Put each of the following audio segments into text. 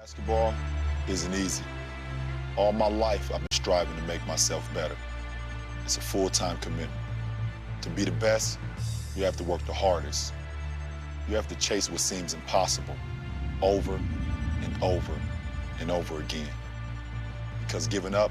Basketball isn't easy. All my life, I've been striving to make myself better. It's a full-time commitment. To be the best, you have to work the hardest. You have to chase what seems impossible over and over and over again. Because giving up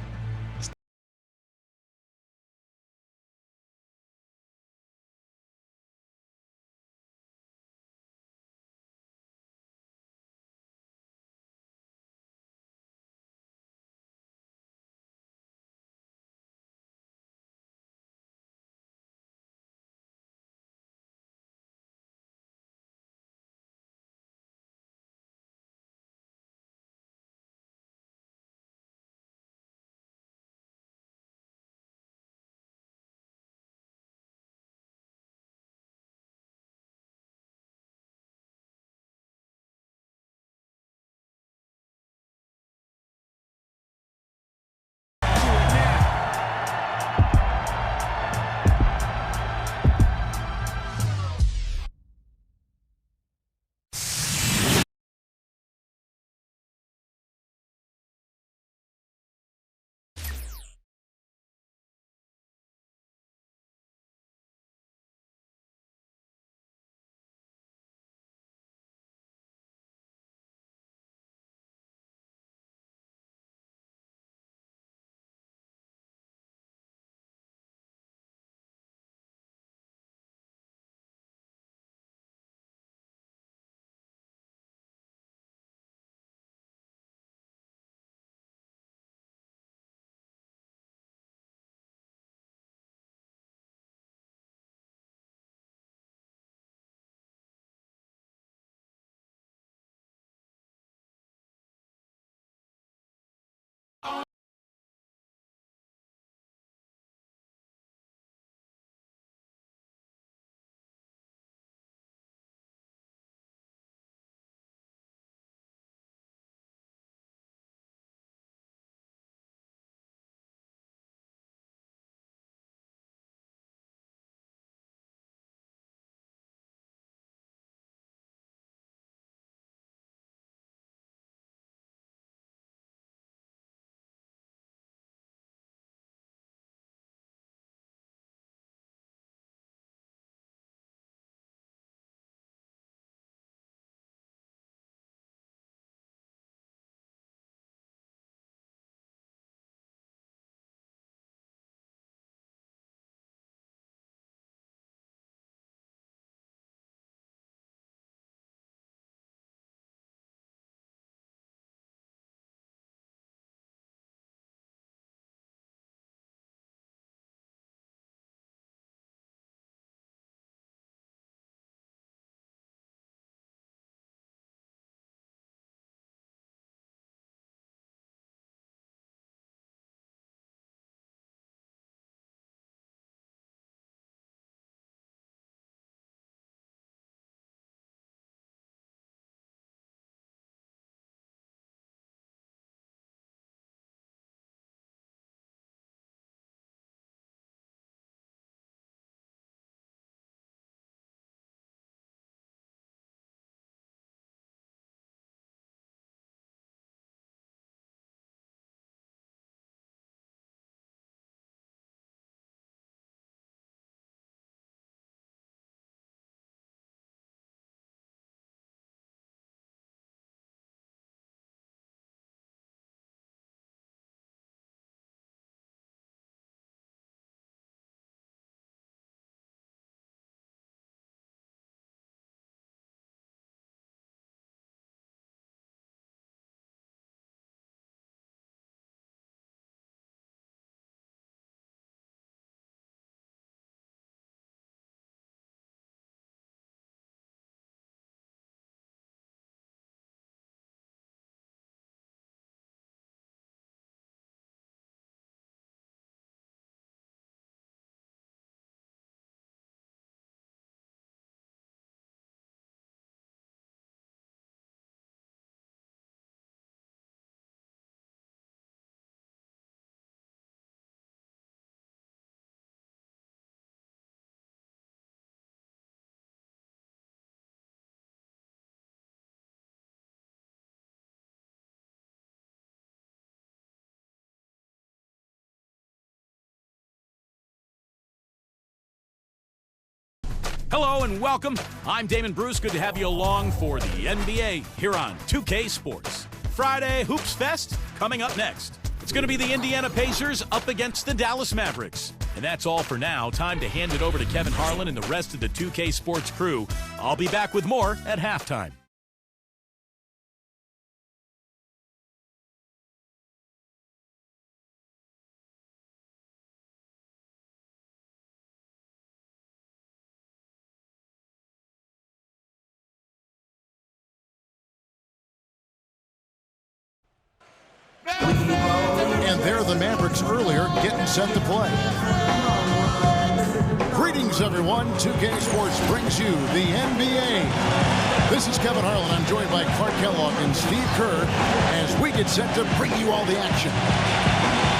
Hello and welcome. I'm Damon Bruce. Good to have you along for the NBA here on 2K Sports. Friday Hoops Fest coming up next. It's going to be the Indiana Pacers up against the Dallas Mavericks. And that's all for now. Time to hand it over to Kevin Harlan and the rest of the 2K Sports crew. I'll be back with more at halftime. And there the Mavericks earlier getting set to play. Greetings, everyone. 2K Sports brings you the NBA. This is Kevin Harlan. I'm joined by Clark Kellogg and Steve Kerr as we get set to bring you all the action.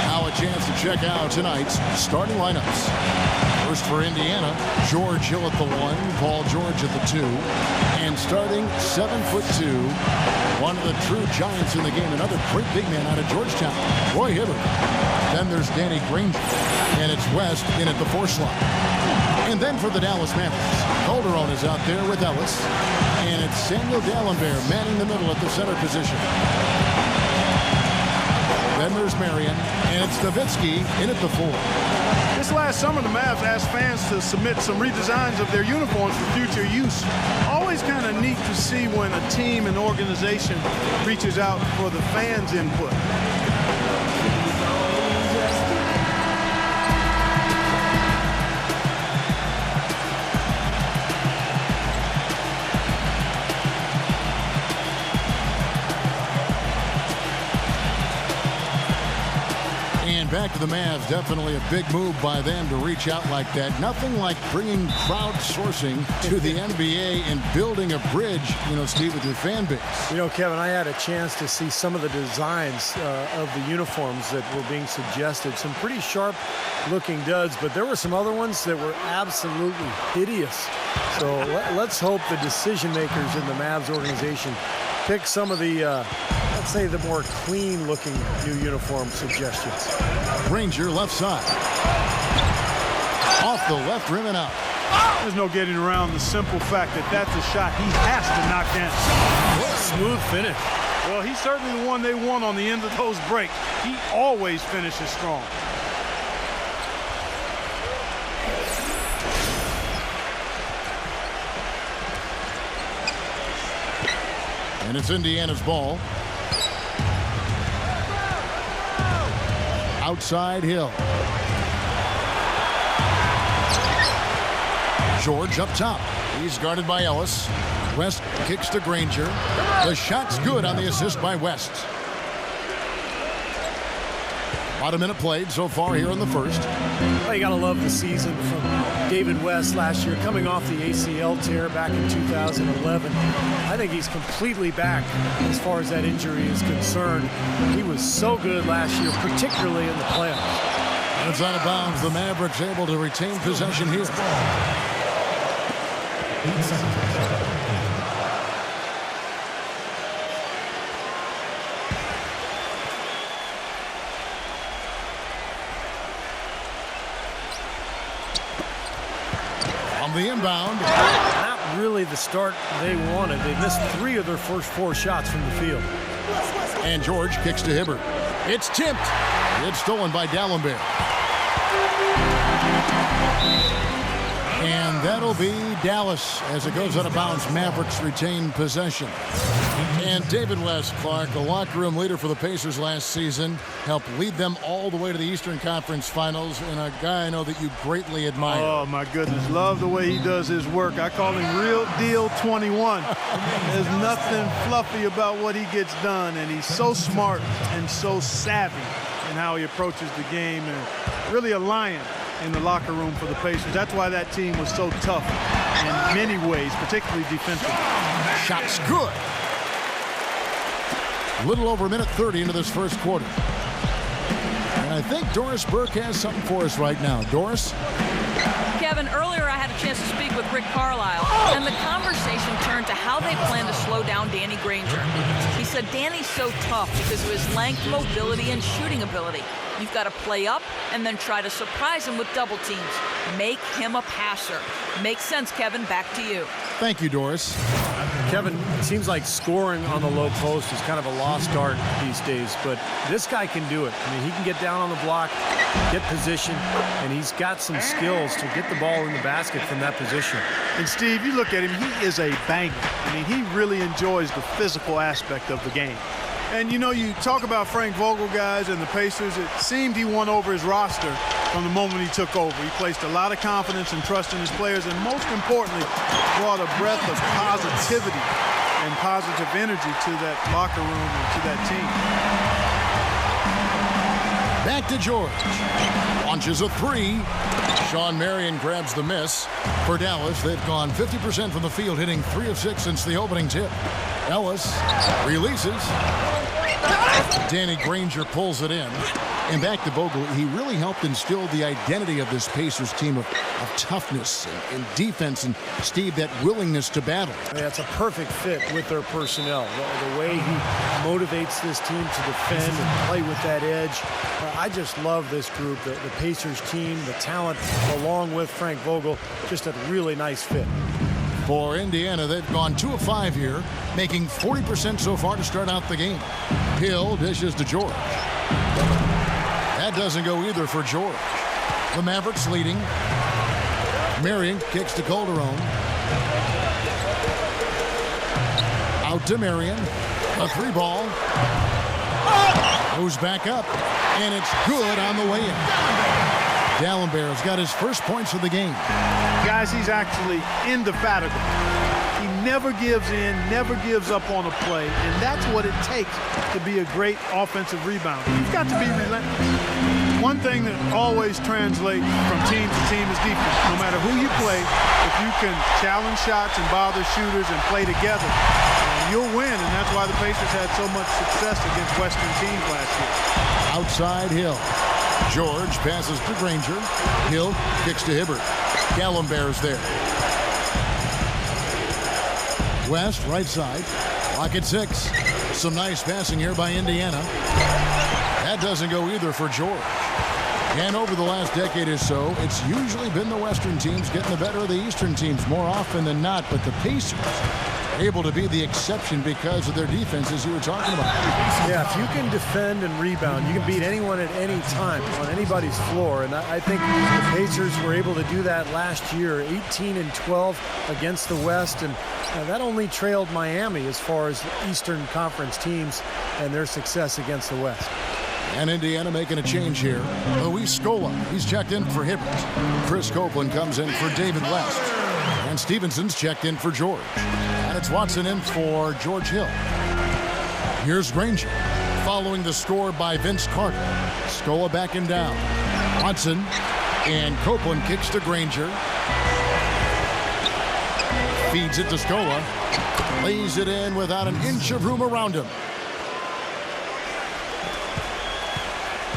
Now a chance to check out tonight's starting lineups. First for Indiana, George Hill at the 1, Paul George at the 2, and starting 7'2", one of the true giants in the game, another great big man out of Georgetown, Roy Hibbert. Then there's Danny Granger, and it's West in at the 4 slot. And then for the Dallas Mavericks, Calderon is out there with Ellis, and it's Samuel Dalembert manning the middle at the center position. Then there's Marion, and it's Nowitzki in at the 4. This last summer, the Mavs asked fans to submit some redesigns of their uniforms for future use. Always kind of neat to see when a team and organization reaches out for the fans' input. Back to the Mavs, definitely a big move by them to reach out like that. Nothing like bringing crowdsourcing to the NBA and building a bridge, Steve, with your fan base. Kevin, I had a chance to see some of the designs of the uniforms that were being suggested. Some pretty sharp-looking duds, but there were some other ones that were absolutely hideous. So let's hope the decision-makers in the Mavs organization pick some of the let's say the more clean-looking new uniform suggestions. Granger left side. Off the left rim and out. There's no getting around the simple fact that that's a shot he has to knock down. What a smooth finish. Well, he's certainly the one they want on the end of those breaks. He always finishes strong. And it's Indiana's ball. Outside Hill. George up top. He's guarded by Ellis. West kicks to Granger. The shot's good on the assist by West. About a minute played so far here in the first. Well, you got to love the season from David West last year, coming off the ACL tear back in 2011. I think he's completely back as far as that injury is concerned. He was so good last year, particularly in the playoffs. It's out of bounds. The Mavericks able to retain possession here. The inbound. Not really the start they wanted. They missed 3 of their first 4 shots from the field. And George kicks to Hibbert. It's tipped. It's stolen by Dalembert. And that'll be Dallas as it goes out of bounds. Mavericks retain possession. And David West, Clark, the locker room leader for the Pacers last season, helped lead them all the way to the Eastern Conference Finals, and a guy I know that you greatly admire. Oh, my goodness. Love the way he does his work. I call him Real Deal 21. There's nothing fluffy about what he gets done, and he's so smart and so savvy in how he approaches the game, and really a lion in the locker room for the Pacers. That's why that team was so tough in many ways, particularly defensively. Shot's good. A little over a minute 30 into this first quarter. And I think Doris Burke has something for us right now. Doris? Kevin, earlier I had a chance to speak with Rick Carlisle, and the conversation turned to how they plan to slow down Danny Granger. He said Danny's so tough because of his length, mobility, and shooting ability. You've got to play up and then try to surprise him with double teams. Make him a passer. Makes sense, Kevin. Back to you. Thank you, Doris. Kevin, it seems like scoring on the low post is kind of a lost art these days, but this guy can do it. I mean, he can get down on the block, get position, and he's got some skills to get the ball in the basket from that position. And Steve, you look at him, he is a banger. I mean, he really enjoys the physical aspect of the game. And, you know, you talk about Frank Vogel, guys, and the Pacers. It seemed he won over his roster from the moment he took over. He placed a lot of confidence and trust in his players, and most importantly, brought a breath of positivity and positive energy to that locker room and to that team. Back to George. Launches a three. Sean Marion grabs the miss. For Dallas, they've gone 50% from the field, hitting 3 of 6 since the opening tip. Ellis releases. Danny Granger pulls it in. And back to Vogel, he really helped instill the identity of this Pacers team of toughness and defense, and, Steve, that willingness to battle. Yeah, it's a perfect fit with their personnel. The way he motivates this team to defend and play with that edge. I just love this group, the Pacers team, the talent, along with Frank Vogel. Just a really nice fit. For Indiana, they've gone 2 of 5 here, making 40% so far to start out the game. Hill dishes to George. That doesn't go either for George. The Mavericks leading. Marion kicks to Calderon. Out to Marion. A 3-ball. Goes back up. And it's good on the way in. D'Alembert's got his first points of the game. Guys, he's actually indefatigable. He never gives in, never gives up on a play, and that's what it takes to be a great offensive rebounder. You've got to be relentless. One thing that always translates from team to team is defense. No matter who you play, if you can challenge shots and bother shooters and play together, you'll win, and that's why the Pacers had so much success against Western teams last year. Outside Hill. George passes to Granger. Hill kicks to Hibbert. D'Alembert's there. West, right side. Clock at 6. Some nice passing here by Indiana. That doesn't go either for George. And over the last decade or so, it's usually been the Western teams getting the better of the Eastern teams more often than not, but the Pacers able to be the exception because of their defense, as you were talking about. Yeah, if you can defend and rebound, you can beat anyone at any time on anybody's floor. And I think the Pacers were able to do that last year, 18-12 against the West. And that only trailed Miami as far as Eastern Conference teams and their success against the West. And Indiana making a change here. Luis Scola, he's checked in for Hibbert. Chris Copeland comes in for David West. And Stevenson's checked in for George. And it's Watson in for George Hill. Here's Granger, following the score by Vince Carter. Scola backing down. Watson and Copeland kicks to Granger. Feeds it to Scola. Lays it in without an inch of room around him.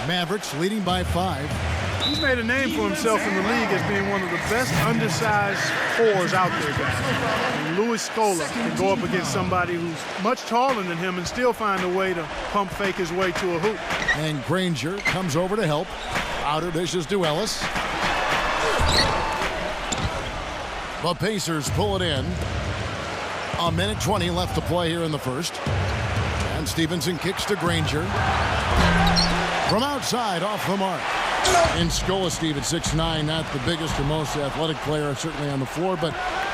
Mavericks leading by 5. He's made a name for himself in the league as being one of the best undersized fours out there, guys. And Luis Scola can go up against somebody who's much taller than him and still find a way to pump fake his way to a hoop. And Granger comes over to help. Outer dishes to Ellis. The Pacers pull it in. 1:20 left to play here in the first. And Stevenson kicks to Granger. From outside, off the mark. And Scola, Steve, at 6'9", not the biggest or most athletic player certainly on the floor, but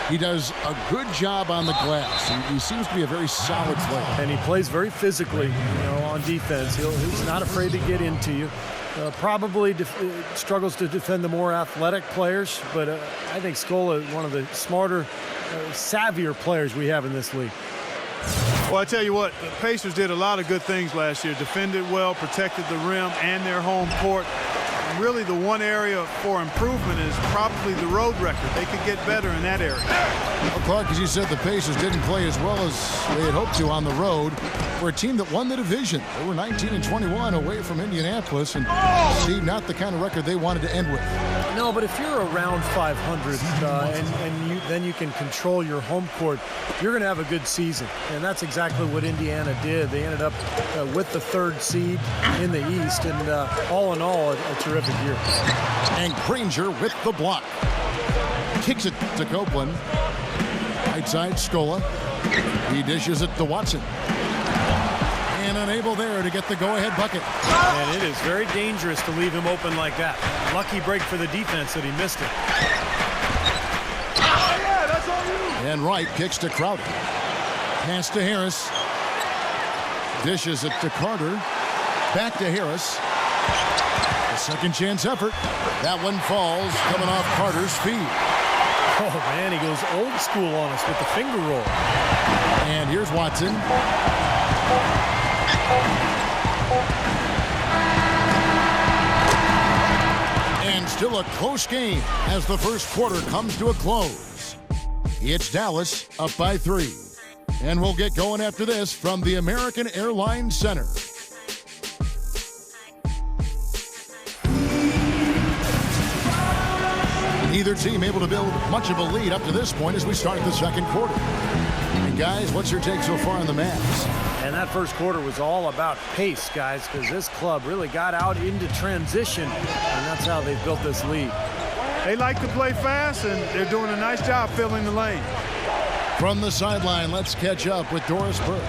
he does a good job on the glass. He seems to be a very solid player. And he plays very physically, on defense. He's not afraid to get into you. Probably struggles to defend the more athletic players, but I think Scola is one of the smarter, savvier players we have in this league. Well, I tell you what, the Pacers did a lot of good things last year. Defended well, protected the rim and their home court. really the one area for improvement is probably the road record. They could get better in that area. Well, Clark, as you said, the Pacers didn't play as well as they had hoped to on the road for a team that won the division. They were 19-21 away from Indianapolis, and Steve, not the kind of record they wanted to end with. No, but if you're around 500 then you can control your home court, you're going to have a good season. And that's exactly what Indiana did. They ended up with the 3rd seed in the East, and all in all, a terrific year. And Granger with the block. Kicks it to Copeland. Right side, Scola. He dishes it to Watson. And unable there to get the go-ahead bucket. And it is very dangerous to leave him open like that. Lucky break for the defense that he missed it. And Wright kicks to Crowder. Pass to Harris. Dishes it to Carter. Back to Harris. A second chance effort. That one falls, coming off Carter's feet. Oh, man, he goes old school on us with the finger roll. And here's Watson. And still a close game as the first quarter comes to a close. It's Dallas up by 3. And we'll get going after this from the American Airlines Center. Neither team able to build much of a lead up to this point as we start the second quarter. And guys, what's your take so far on the Mavs? And that first quarter was all about pace, guys, because this club really got out into transition, and that's how they've built this lead. They like to play fast, and they're doing a nice job filling the lane. From the sideline, let's catch up with Doris Burke.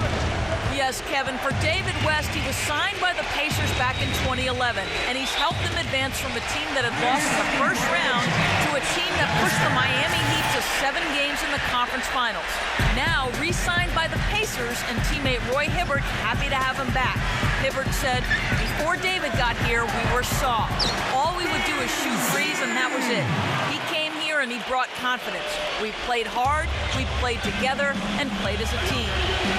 Yes, Kevin, for David West, he was signed by the Pacers back in 2011, and he's helped them advance from a team that had lost in the first round to a team that pushed the Miami Heat to 7 games in the conference finals. Now, re-signed by the Pacers, and teammate Roy Hibbert happy to have him back. Hibbert said, before David got here, we were soft. All we would do is shoot threes, and that was it. He came here and he brought confidence. We played hard, we played together, and played as a team.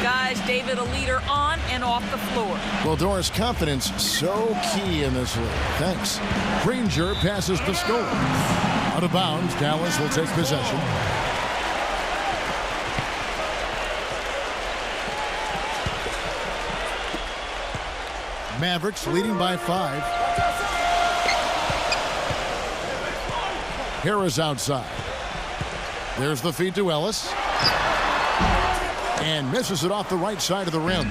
Guys, David, a leader on and off the floor. Well, Doris, confidence so key in this league. Thanks. Granger passes to Scola. Out of bounds, Dallas will take possession. Mavericks leading by 5. Harris outside. There's the feed to Ellis. And misses it off the right side of the rim.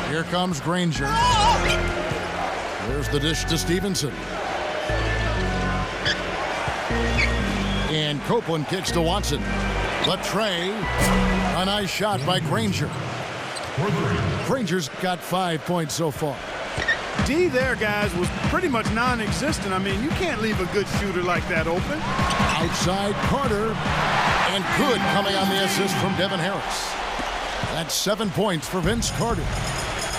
Here comes Granger. There's the dish to Stevenson. And Copeland kicks to Watson. The tray. A nice shot by Granger. Granger's got 5 points so far. D there, guys, was pretty much non-existent. I mean, you can't leave a good shooter like that open. Outside Carter. And good coming on the assist from Devin Harris. That's 7 points for Vince Carter.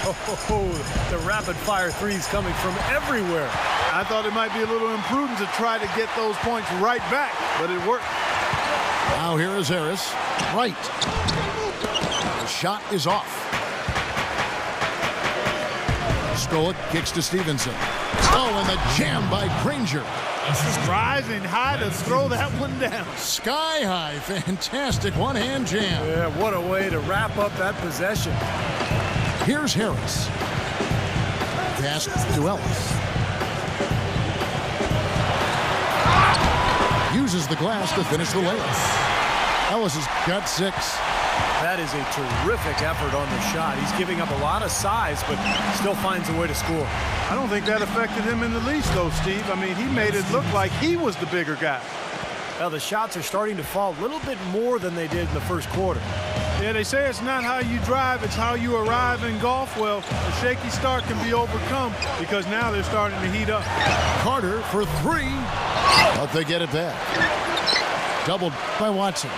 Oh, the rapid-fire threes coming from everywhere. I thought it might be a little imprudent to try to get those points right back, but it worked. Now here is Harris. Right. The shot is off. Scola kicks to Stevenson. Oh, and the jam by Granger. Rising high to throw that one down. Sky high. Fantastic one-hand jam. Yeah, what a way to wrap up that possession. Here's Harris. Pass to Ellis. Uses the glass to finish the layup. Ellis has got 6. That is a terrific effort on the shot. He's giving up a lot of size, but still finds a way to score. I don't think that affected him in the least, though, Steve. I mean, he made it look like he was the bigger guy. Well, the shots are starting to fall a little bit more than they did in the first quarter. Yeah, they say it's not how you drive, it's how you arrive in golf. Well, a shaky start can be overcome because now they're starting to heat up. Carter for 3, but they get it back. Doubled by Watson.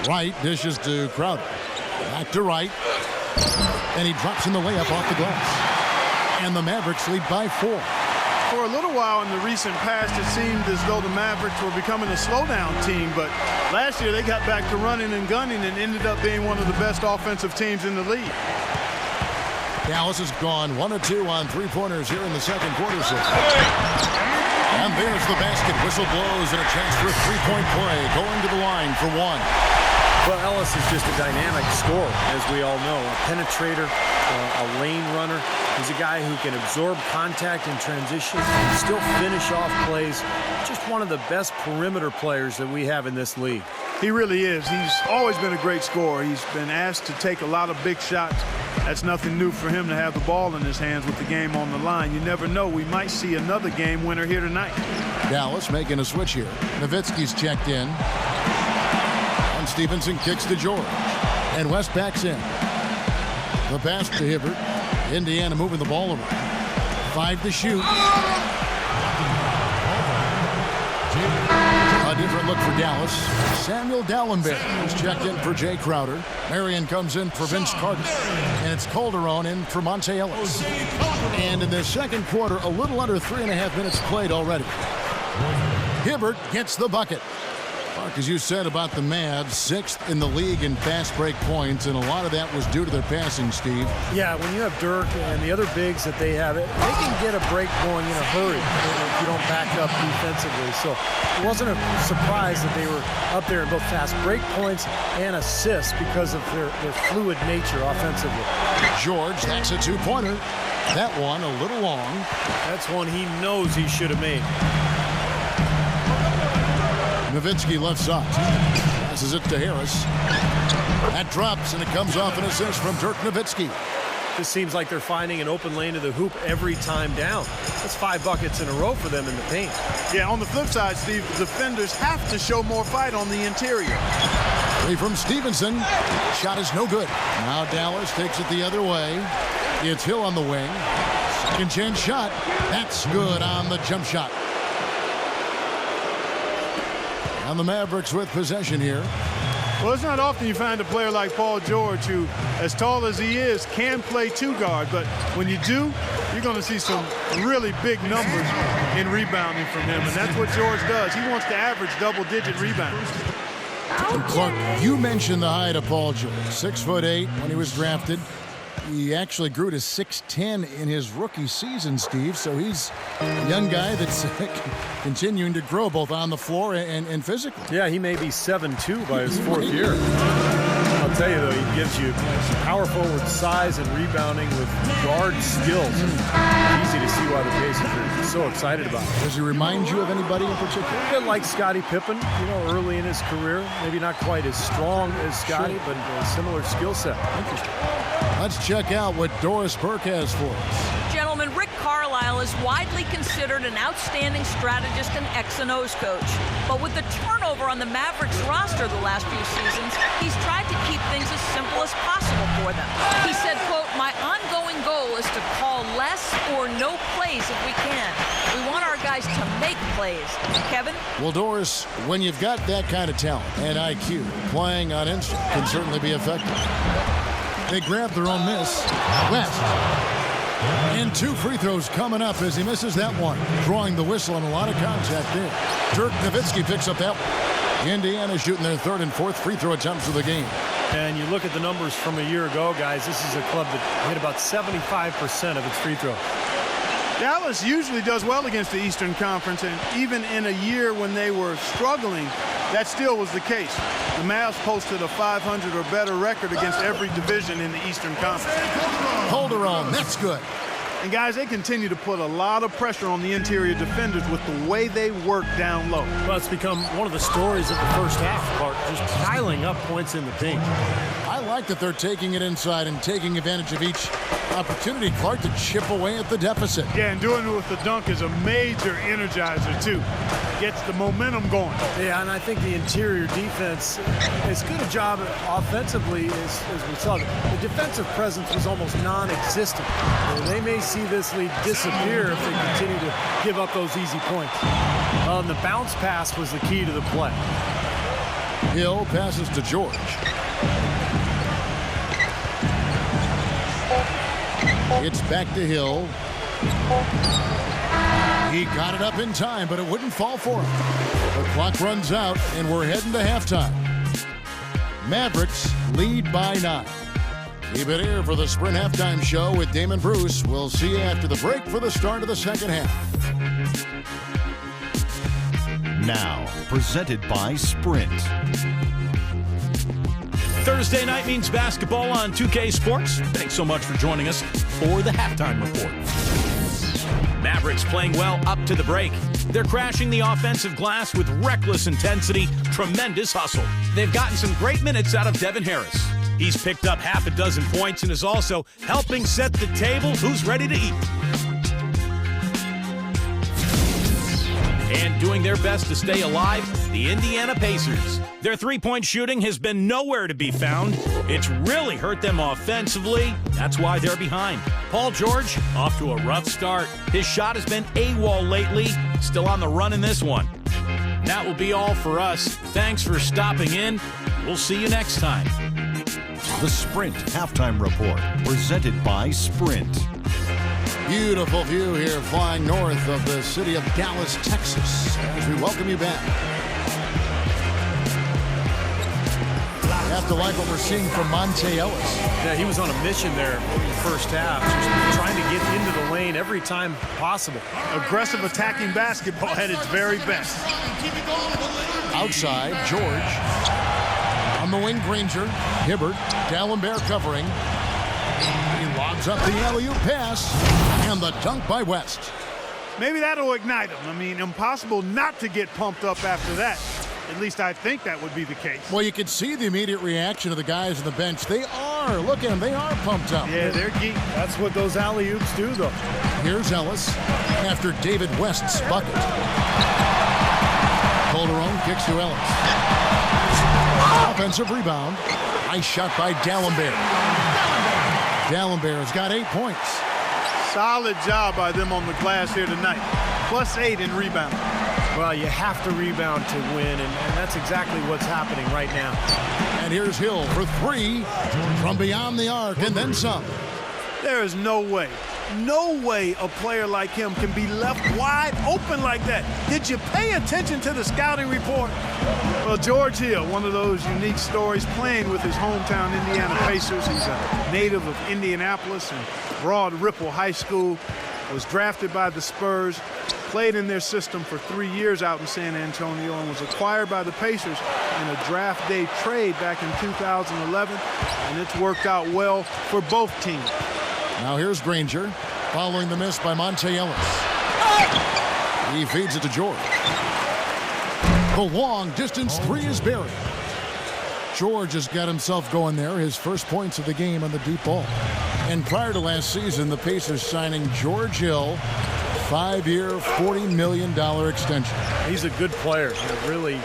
Wright dishes to Crowder. Back to Wright. And he drops in the layup off the glass. And the Mavericks lead by 4. For a little while in the recent past, it seemed as though the Mavericks were becoming a slowdown team, but last year they got back to running and gunning and ended up being one of the best offensive teams in the league. Dallas has gone 1 of 2 on three-pointers here in the second quarter. And there's the basket. Whistle blows and a chance for a three-point play. Going to the line for one. Well, Ellis is just a dynamic scorer, as we all know. A penetrator, a lane runner. He's a guy who can absorb contact in transition and still finish off plays. Just one of the best perimeter players that we have in this league. He really is. He's always been a great scorer. He's been asked to take a lot of big shots. That's nothing new for him to have the ball in his hands with the game on the line. You never know. We might see another game winner here tonight. Dallas making a switch here. Nowitzki's checked in. And Stevenson kicks to George. And West backs in. The pass to Hibbert. Indiana moving the ball around. 5 to shoot. A different look for Dallas. Samuel Dallenberg is checked in for Jay Crowder. Marion comes in for Vince Carter. And it's Calderon in for Monte Ellis. And in the second quarter, a little under 3.5 minutes played already. Hibbert gets the bucket. Mark, as you said about the Mavs, 6th in the league in fast break points, and a lot of that was due to their passing, Steve. Yeah, when you have Dirk and the other bigs that they have, they can get a break going in a hurry if you don't back up defensively. So it wasn't a surprise that they were up there in both fast break points and assists because of their fluid nature offensively. George, that's a two-pointer. That one a little long. That's one he knows he should have made. Nowitzki left side. Passes it to Harris. That drops, and it comes off an assist from Dirk Nowitzki. This seems like they're finding an open lane to the hoop every time down. That's 5 buckets in a row for them in the paint. Yeah, on the flip side, Steve, the defenders have to show more fight on the interior. Three from Stevenson. Shot is no good. Now Dallas takes it the other way. It's Hill on the wing. Second chance shot. That's good on the jump shot. And the Mavericks with possession here. Well, it's not often you find a player like Paul George who, as tall as he is, can play two guard. But when you do, you're going to see some really big numbers in rebounding from him. And that's what George does. He wants to average double-digit rebounds. And Clark, you mentioned the height of Paul George. 6'8" when he was drafted. He actually grew to 6'10" in his rookie season, Steve. So he's a young guy that's continuing to grow both on the floor and physically. Yeah, he may be 7'2" by his 4th year. I'll tell you, though, he gives you power forward size and rebounding with guard skills. Easy to see why the Pacers are so excited about him. Does he remind you of anybody in particular? A bit like Scottie Pippen, early in his career. Maybe not quite as strong as Scottie, but a similar skill set. Interesting. Let's check out what Doris Burke has for us. Gentlemen, Rick Carlisle is widely considered an outstanding strategist and X and O's coach. But with the turnover on the Mavericks roster the last few seasons, he's tried to keep things as simple as possible for them. He said, quote, "My ongoing goal is to call less or no plays if we can. We want our guys to make plays." Kevin? Well, Doris, when you've got that kind of talent and IQ, playing on instinct can certainly be effective. They grab their own miss. West. And 2 free throws coming up as he misses that one. Drawing the whistle and a lot of contact there. Dirk Nowitzki picks up that one. Indiana shooting their 3rd and 4th free throw attempts of the game. And you look at the numbers from a year ago, guys, this is a club that hit about 75% of its free throws. Dallas usually does well against the Eastern Conference, and even in a year when they were struggling, that still was the case. The Mavs posted a 500 or better record against every division in the Eastern Conference. Calderon, that's good. And guys, they continue to put a lot of pressure on the interior defenders with the way they work down low. Well, it's become one of the stories of the first half, Clark, just piling up points in the paint. I like that they're taking it inside and taking advantage of each opportunity, Clark, to chip away at the deficit. Yeah, and doing it with the dunk is a major energizer, too. Gets the momentum going. Yeah, and I think the interior defense, as good a job offensively as we saw. The defensive presence was almost non-existent. They may see this lead disappear if they continue to give up those easy points. The bounce pass was the key to the play. Hill passes to George. It's back to Hill. He got it up in time, but it wouldn't fall for him. The clock runs out, and we're heading to halftime. Mavericks lead by 9. Keep it here for the Sprint Halftime Show with Damon Bruce. We'll see you after the break for the start of the second half. Now, presented by Sprint. Thursday night means basketball on 2K Sports. Thanks so much for joining us for the Halftime Report. Mavericks playing well up to the break. They're crashing the offensive glass with reckless intensity, tremendous hustle. They've gotten some great minutes out of Devin Harris. He's picked up half a dozen points and is also helping set the table. Who's ready to eat? And doing their best to stay alive, the Indiana Pacers. Their three-point shooting has been nowhere to be found. It's really hurt them offensively. That's why they're behind. Paul George, off to a rough start. His shot has been AWOL lately. Still on the run in this one. That will be all for us. Thanks for stopping in. We'll see you next time. The Sprint Halftime Report, presented by Sprint. Beautiful view here flying north of the city of Dallas, Texas, as we welcome you back. You have to like what we're seeing from Monte Ellis. Yeah, he was on a mission there in the first half, just trying to get into the lane every time possible. Aggressive attacking basketball at its very best. Outside, George. On the wing, Granger. Hibbert. D'Alembert covering. He lobs up the alley-oop pass. And the dunk by West. Maybe that'll ignite him. I mean, impossible not to get pumped up after that. At least I think that would be the case. Well, you can see the immediate reaction of the guys on the bench. They are. Look at them. They are pumped up. Yeah, they're geek. That's what those alley-oops do, though. Here's Ellis after David West's bucket. Calderon kicks to Ellis. Offensive rebound. Nice shot by D'Alembert. D'Alembert has got 8 points. Solid job by them on the glass here tonight. +8 in rebound. Well, you have to rebound to win, and that's exactly what's happening right now. And here's Hill for 3 from beyond the arc and then some. There is no way a player like him can be left wide open like that. Did you pay attention to the scouting report? Well, George Hill, one of those unique stories, playing with his hometown Indiana Pacers. He's a native of Indianapolis and Broad Ripple High School, was drafted by the Spurs, played in their system for 3 years out in San Antonio, and was acquired by the Pacers in a draft day trade back in 2011, and it's worked out well for both teams. Now here's Granger, following the miss by Monte Ellis. He feeds it to George. The long distance 3 is buried. George has got himself going there, his first points of the game on the deep ball. And prior to last season, the Pacers signing George Hill, 5-year, $40 million extension. He's a good player, a really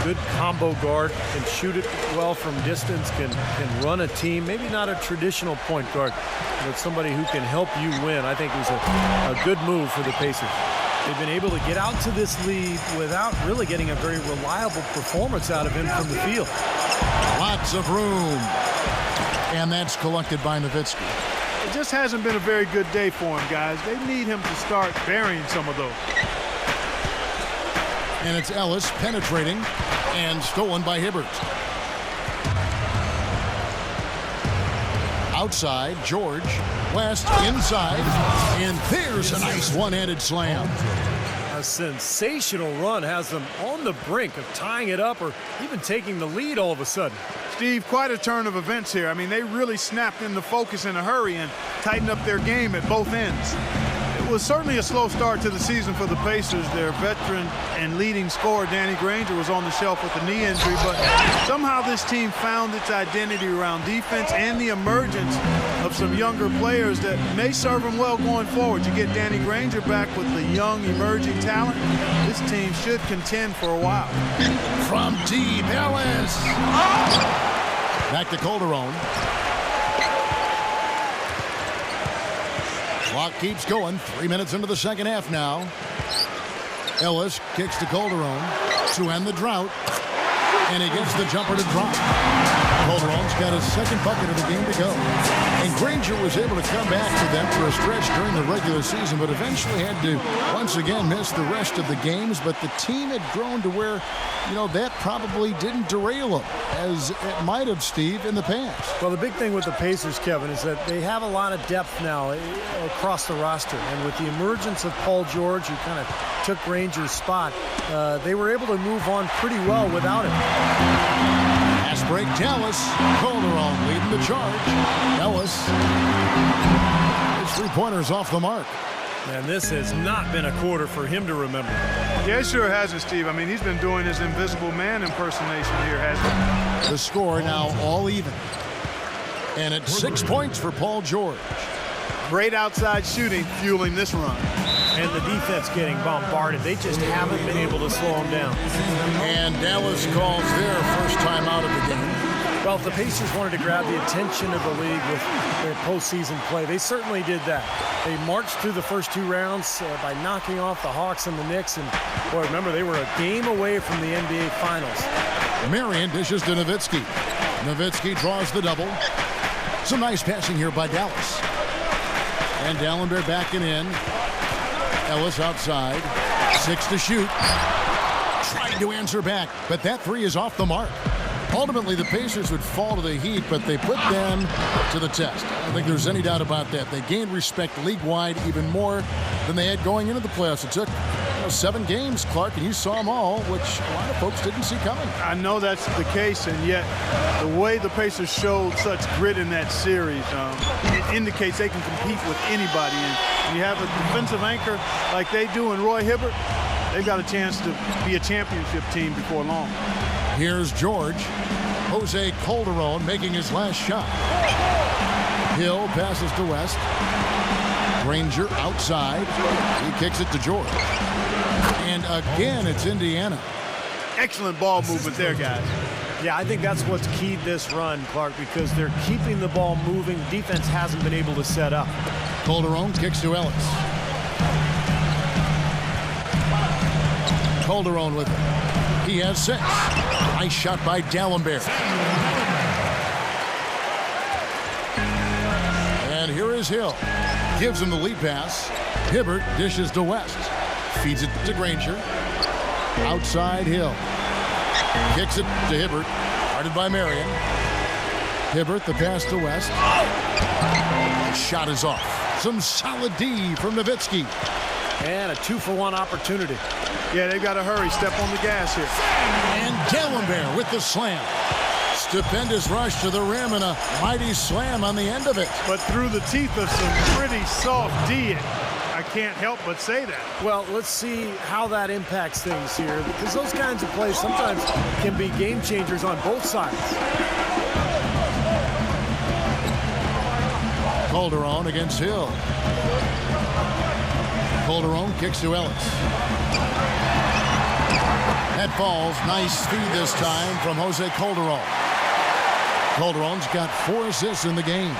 good combo guard, can shoot it well from distance, can run a team. Maybe not a traditional point guard, but somebody who can help you win. I think it was a good move for the Pacers. They've been able to get out to this lead without really getting a very reliable performance out of him from the field. Lots of room. And that's collected by Nowitzki. It just hasn't been a very good day for him, guys. They need him to start burying some of those. And it's Ellis penetrating and stolen by Hibbert. Outside, George. West inside. And there's a nice one-handed slam. A sensational run has them on the brink of tying it up or even taking the lead all of a sudden. Steve, quite a turn of events here. I mean, they really snapped into focus in a hurry and tightened up their game at both ends. It was certainly a slow start to the season for the Pacers. Their veteran and leading scorer, Danny Granger, was on the shelf with a knee injury, but somehow this team found its identity around defense and the emergence of some younger players that may serve them well going forward. You get Danny Granger back with the young, emerging talent, this team should contend for a while. From deep, Ellis. Back to Calderon. Clock keeps going. 3 minutes into the second half now. Ellis kicks to Calderon to end the drought. And he gets the jumper to drop. Calderon's got his second bucket of the game to go. And Granger was able to come back to them for a stretch during the regular season, but eventually had to once again miss the rest of the games. But the team had grown to where, that probably didn't derail them as it might have, Steve, in the past. Well, the big thing with the Pacers, Kevin, is that they have a lot of depth now across the roster. And with the emergence of Paul George, who kind of took Granger's spot, they were able to move on pretty well without him. Fast break, Dallas. Calderon leading the charge. Ellis. His three-pointers off the mark. And this has not been a quarter for him to remember. Yeah, it sure hasn't, Steve. I mean, he's been doing his invisible man impersonation here, hasn't he? The score now all even. And it's 6 points for Paul George. Great outside shooting fueling this run. And the defense getting bombarded. They just haven't been able to slow them down. And Dallas calls their first time out of the game. Well, if the Pacers wanted to grab the attention of the league with their postseason play, they certainly did that. They marched through the first two rounds by knocking off the Hawks and the Knicks. And, boy, remember, they were a game away from the NBA Finals. Marion dishes to Nowitzki. Nowitzki draws the double. Some nice passing here by Dallas. And Dallenberg backing in. Ellis outside. 6 to shoot. Tried to answer back, but that three is off the mark. Ultimately, the Pacers would fall to the Heat, but they put them to the test. I don't think there's any doubt about that. They gained respect league-wide even more than they had going into the playoffs. It took 7 games, Clark, and you saw them all, which a lot of folks didn't see coming. I know that's the case, and yet the way the Pacers showed such grit in that series, it indicates they can compete with anybody. And you have a defensive anchor like they do in Roy Hibbert, they've got a chance to be a championship team before long. Here's George. Jose Calderon making his last shot. Hill passes to West. Granger outside. He kicks it to George. And again, it's Indiana. Excellent ball movement there, guys. Yeah, I think that's what's keyed this run, Clark, because they're keeping the ball moving. Defense hasn't been able to set up. Calderon kicks to Ellis. Calderon with it. He has 6. Nice shot by Dallenberg. And here is Hill. Gives him the lead pass. Hibbert dishes to West. Feeds it to Granger. Outside Hill. Kicks it to Hibbert. Guarded by Marion. Hibbert, the pass to West. The shot is off. Some solid D from Nowitzki. And a 2-for-1 opportunity. Yeah, they've got to hurry. Step on the gas here. And Dallenberg with the slam. Stupendous rush to the rim and a mighty slam on the end of it. But through the teeth of some pretty soft D. I can't help but say that. Well, let's see how that impacts things here, because those kinds of plays sometimes can be game changers on both sides. Calderon against Hill. Calderon kicks to Ellis. That falls. Nice speed this time from Jose Calderon. Calderon's got 4 assists in the game.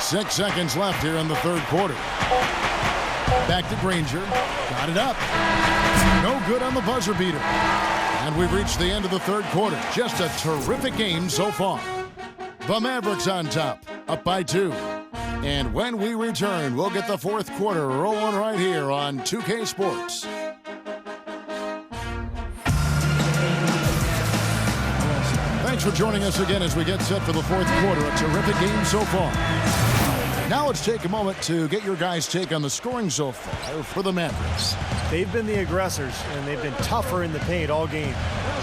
6 seconds left here in the third quarter. Back to Granger. Got it up. No good on the buzzer beater. And we've reached the end of the third quarter. Just a terrific game so far. The Mavericks on top, up by 2. And when we return, we'll get the fourth quarter rolling right here on 2K Sports. Thanks for joining us again as we get set for the fourth quarter. A terrific game so far. Now let's take a moment to get your guys' take on the scoring so far for the Mavericks. They've been the aggressors, and they've been tougher in the paint all game.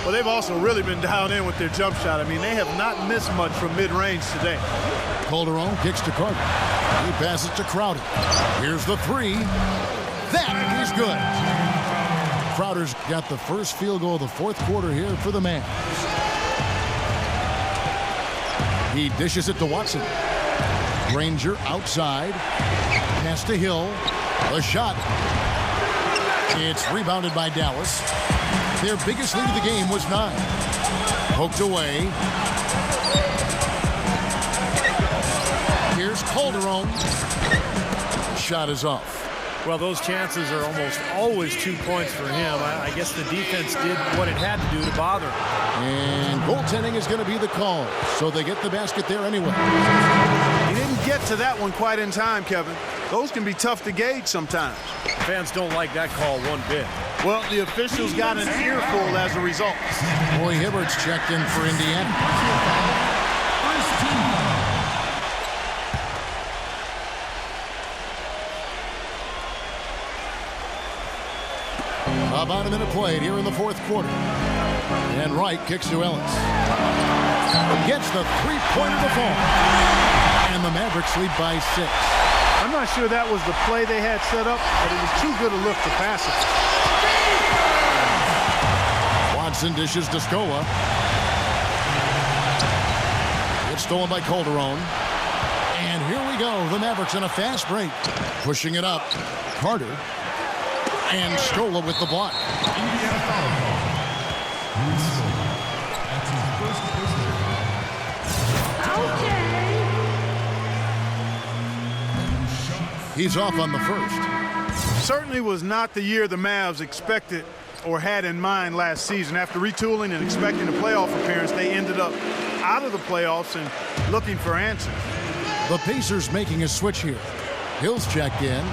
Well, they've also really been dialed in with their jump shot. I mean, they have not missed much from mid-range today. Calderon kicks to Carter. He passes to Crowder. Here's the 3. That is good. Crowder's got the first field goal of the fourth quarter here for the Mavs. He dishes it to Watson. Granger outside. Pass to Hill. The shot. It's rebounded by Dallas. Their biggest lead of the game was 9. Poked away. Here's Calderon. Shot is off. Well, those chances are almost always 2 points for him. I guess the defense did what it had to do to bother him. And goaltending is going to be the call, so they get the basket there anyway. He didn't get to that one quite in time, Kevin. Those can be tough to gauge sometimes. Fans don't like that call one bit. Well, the officials got an earful as a result. Roy Hibbert's checked in for Indiana. About a minute played here in the fourth quarter. And Wright kicks to Ellis. Gets the three-pointer to fall. And the Mavericks lead by 6. I'm not sure that was the play they had set up, but it was too good a look to pass it. Watson dishes to Scola. It's stolen by Calderon. And here we go. The Mavericks in a fast break. Pushing it up. Carter. And Scola with the block. He's off on the first. Certainly was not the year the Mavs expected or had in mind last season. After retooling and expecting a playoff appearance, they ended up out of the playoffs and looking for answers. The Pacers making a switch here. Hill's checked in.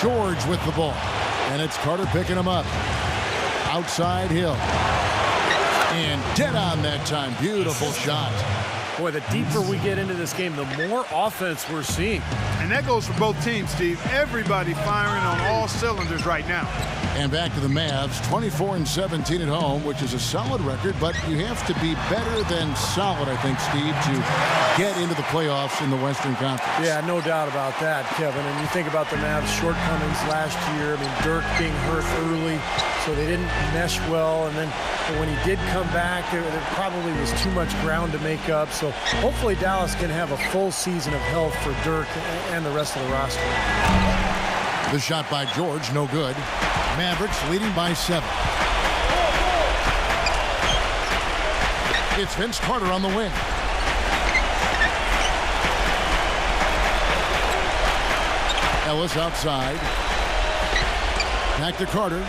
George with the ball. And it's Carter picking him up. Outside Hill. And dead on that time. Beautiful shot. Boy, the deeper we get into this game, the more offense we're seeing. And that goes for both teams, Steve. Everybody firing on all cylinders right now. And back to the Mavs, 24-17 at home, which is a solid record, but you have to be better than solid, I think, Steve, to get into the playoffs in the Western Conference. Yeah, no doubt about that, Kevin. And you think about the Mavs' shortcomings last year. I mean, Dirk being hurt early, so they didn't mesh well. And then when he did come back, there probably was too much ground to make up. So hopefully Dallas can have a full season of health for Dirk and the rest of the roster. The shot by George, no good. Mavericks leading by 7. It's Vince Carter on the wing. Ellis outside. Back to Carter.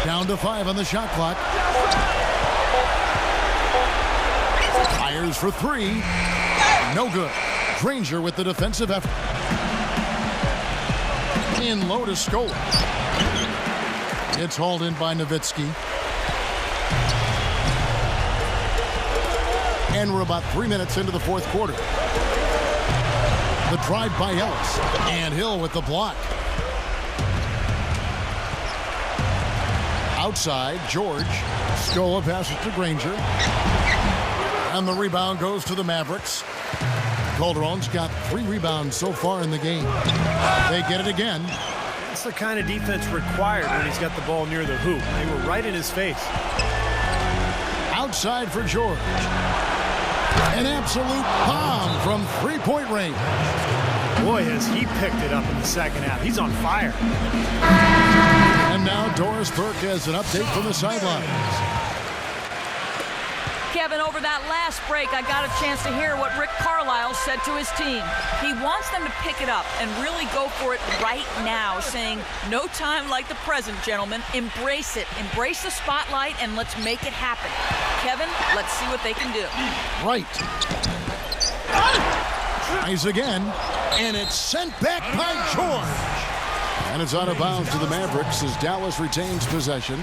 Down to 5 on the shot clock. Fires for 3. No good. Granger with the defensive effort. In low to Scola. It's hauled in by Nowitzki. And we're about 3 minutes into the fourth quarter. The drive by Ellis. And Hill with the block. Outside, George. Scola passes to Granger. And the rebound goes to the Mavericks. Calderon's got 3 rebounds so far in the game. They get it again. That's the kind of defense required when he's got the ball near the hoop. They were right in his face. Outside for George. An absolute bomb from three-point range. Boy, has he picked it up in the second half. He's on fire. And now Doris Burke has an update from the sidelines. Kevin, over that last break, I got a chance to hear what Rick Carlisle said to his team. He wants them to pick it up and really go for it right now, saying, no time like the present, gentlemen. Embrace it. Embrace the spotlight, and let's make it happen. Kevin, let's see what they can do. Right. Tries again, and it's sent back by George. And it's out of bounds to the Mavericks as Dallas retains possession.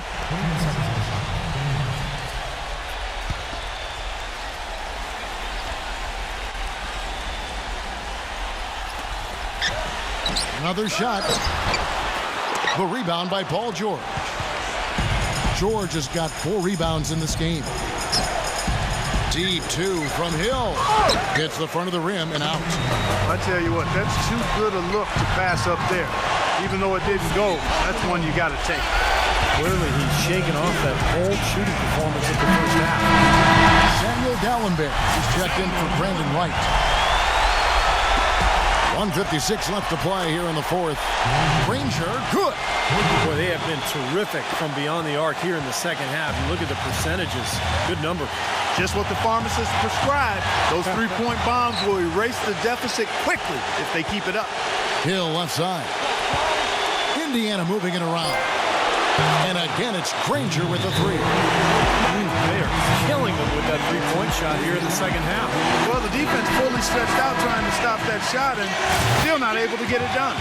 Another shot. The rebound by Paul George. George has got 4 rebounds in this game. Deep 2 from Hill. Hits the front of the rim and out. I tell you what, that's too good a look to pass up there. Even though it didn't go, that's one you got to take. Clearly, he's shaking off that whole shooting performance at the first half. Samuel Gallenberg is checked in for Brandon Wright. 1:56 left to play here in the fourth. Granger, good. Boy, they have been terrific from beyond the arc here in the second half. You look at the percentages, good number. Just what the pharmacist prescribed. Those three-point bombs will erase the deficit quickly if they keep it up. Hill left side. Indiana moving it around. And again, it's Granger with the three. They are killing them with that three-point shot here in the second half. Well, the defense fully stretched out trying to stop that shot and still not able to get it done.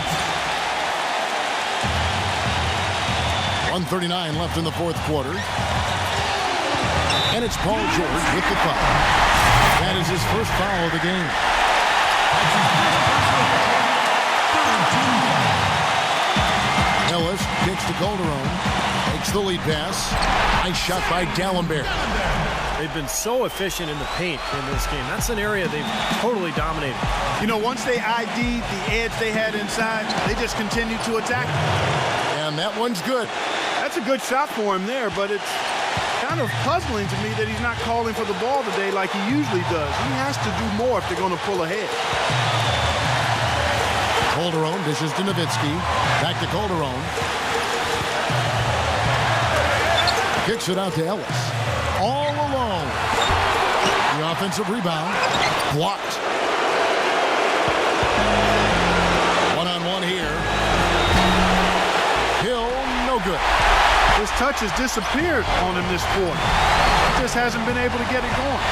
1:39 left in the fourth quarter. And it's Paul George with the foul. That is his first foul of the game. Ellis kicks to Calderon. Takes the lead pass. Nice shot by Dallenberg. They've been so efficient in the paint in this game. That's an area they've totally dominated. You know, once they ID'd the edge they had inside, they just continued to attack. And that one's good. That's a good shot for him there, but it's kind of puzzling to me that he's not calling for the ball today like he usually does. He has to do more if they're going to pull ahead. Calderon dishes to Nowitzki. Back to Calderon. Kicks it out to Ellis. All alone. The offensive rebound. Blocked. One-on-one here. Hill, no good. His touch has disappeared on him this quarter. He just hasn't been able to get it going.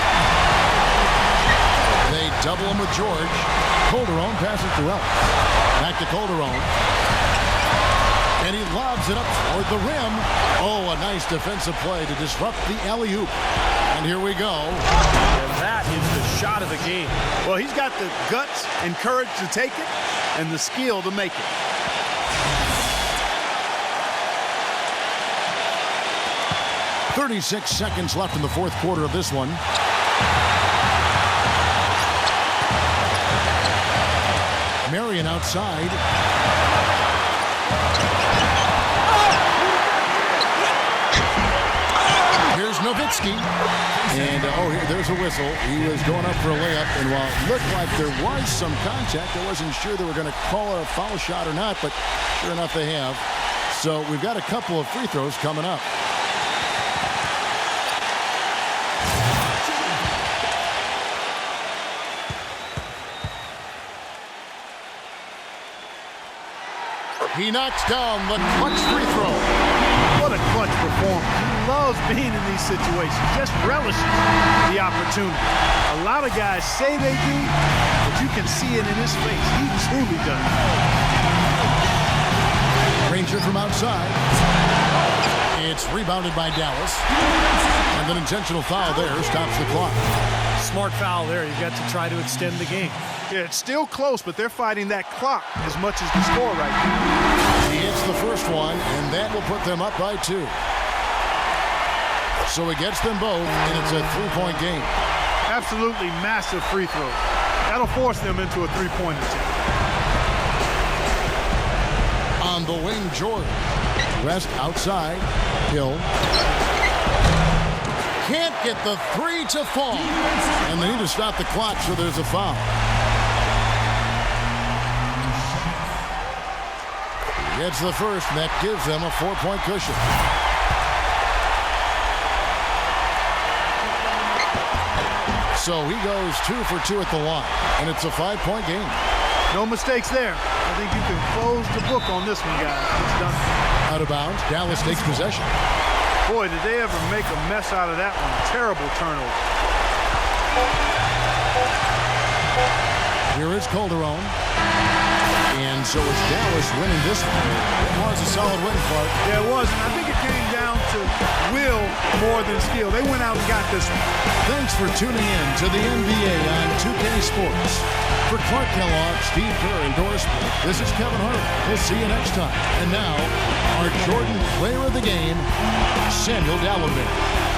They double him with George. Calderon passes to Ellis. Back to Calderon. And he lobs it up toward the rim. Oh, a nice defensive play to disrupt the alley-oop. And here we go. And that is the shot of the game. Well, he's got the guts and courage to take it and the skill to make it. .36 seconds left in the fourth quarter of this one. Marion outside. Here's Nowitzki. And, there's a whistle. He was going up for a layup. And while it looked like there was some contact, I wasn't sure they were going to call a foul shot or not, but sure enough they have. So we've got a couple of free throws coming up. He knocks down the clutch free throw. What a clutch performance. He loves being in these situations. Just relishes the opportunity. A lot of guys say they do, but you can see it in his face. He truly does. Granger from outside. It's rebounded by Dallas. And an intentional foul there stops the clock. Smart foul there. You've got to try to extend the game. Yeah, it's still close, but they're fighting that clock as much as the score right now. He hits the first one, and that will put them up by 2. So he gets them both, and it's a three-point game. Absolutely massive free throw. That'll force them into a three-point attempt. On the wing, Jordan. West outside. Hill. Can't get the three to fall. And they need to stop the clock, so there's a foul. Gets the first, and that gives them a 4-point cushion. So he goes 2 for 2 at the line, and it's a 5-point game. No mistakes there. I think you can close the book on this one, guys. It's done. Out of bounds, Dallas takes possession. Boy, did they ever make a mess out of that one. Terrible turnover. Here is Calderon. And so it's Dallas winning this one. It was a solid win, Clark. Yeah, it was. And I think it came down to will more than skill. They went out and got this one. Thanks for tuning in to the NBA on 2K Sports. For Clark Kellogg, Steve Kerr, and Doris Smith, this is Kevin Hart. We'll see you next time. And now, our Jordan Player of the Game, Samuel Dallenberg.